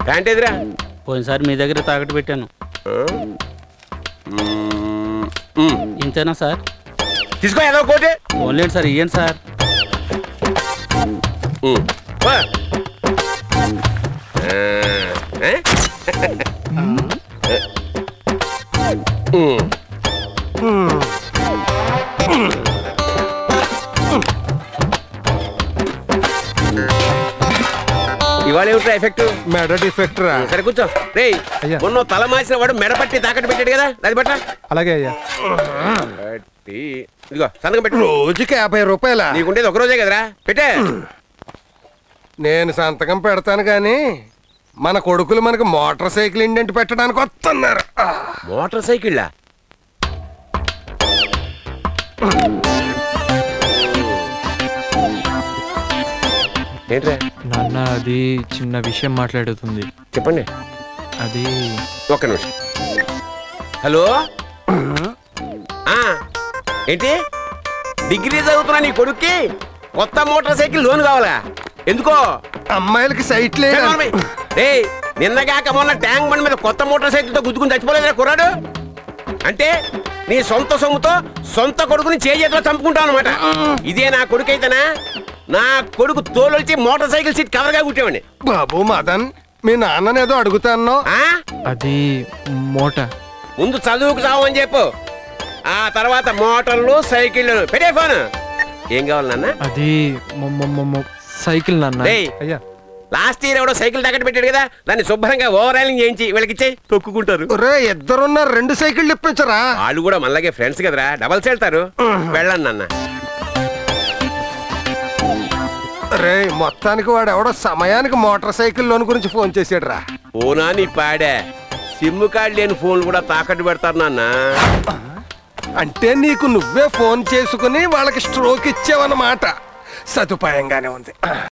Pant ఎదురా పోయినసారి మీ దగ్గర తాకట్టు పెట్టాను. ఇంతేనా సార్? తీసుకో ఏదో కోటి. ఓన్లేండి సార్, ఇయ్యండి సార్. ఇవాళ ఏమిట్రా ఎఫెక్ట్? మెడ డిఫెక్ట్ రా. సరే కూర్చో. రే మొన్న తల మార్చిన వాడు మెడ పట్టి తాకట్టు పెట్టాడు కదా, అది పట్ట. అలాగే అయ్యా. ఇదిగో సంతకం పెట్టు. రోజుకి 50 రూపాయల? నీకుండేది ఒక రోజే కదరా, పెట్టే. నేను సంతకం పెడతాను గాని మన కొడుకులు మనకు మోటార్ సైకిల్ ఇండెంట్ పెట్టడానికి వస్తున్నారు. మోటార్ సైకిళ్ళా? ఏంట్రా నాన్న, అది చిన్న విషయం మాట్లాడుతుంది. చెప్పండి. అది ఒక్క నిమిషం. హలో, ఏంటి డిగ్రీ చదువుతున్నా నీ కొడుక్కి కొత్త మోటార్ సైకిల్ లోన్ కావాలా? ఎందుకో? అమ్మాయిలకి సైట్ లేదు. నిన్నగాక మొన్న ట్యాంక్ బండ్ మీద కొత్త మోటార్ సైకిల్తో గుద్దుకుని చచ్చిపోలేదా కుర్రాడు? అంటే నీ సొంత సొమ్ముతో సొంత కొడుకుని చేతిలో చంపుకుంటావు అనమాట. ఇదే నా కొడుకు అయితేనా, నా కొడుకు తోలొచ్చి మోటార్ సైకిల్ సీట్ కవర్గా కుట్టేవాడిని. బాబు మదన్, మీ నాన్ననేదో అడుగుతాను. అది మోట. ముందు చదువుకు చావు అని చెప్పు, ఆ తర్వాత మోటార్లు సైకిళ్ళు. పెట్టే ఫోన్. ఏం కావాలి నాన్న? అది సైకిల్ నాన్న. అయ్యా, లాస్ట్ ఇయర్ ఎవడో సైకిల్ తాకట్టు పెట్టాడు కదా, దాన్ని శుభ్రంగా ఓవరాలింగ్ చేయించి వీళ్ళకి ఇచ్చేయి, తొక్కుకుంటారు. ఇద్దరున్న 2 సైకిళ్ళు ఇప్పించరా? వాళ్ళు కూడా మనలాగే ఫ్రెండ్స్ కదరా, డబల్స్ వెళ్తారు. వెళ్ళండి నాన్న. రే, మొత్తానికి వాడు ఎవడో సమయానికి మోటార్ సైకిల్ లోన్ గురించి ఫోన్ చేసాడు రా. ఓనా నీ పాడే, సిమ్ కార్డు లేని ఫోన్లు కూడా తాకట్టు పెడతారు నాన్న. అంటే నీకు నువ్వే ఫోన్ చేసుకుని వాళ్ళకి స్ట్రోక్ ఇచ్చావన్నమాట. సదుపాయంగానే ఉంది.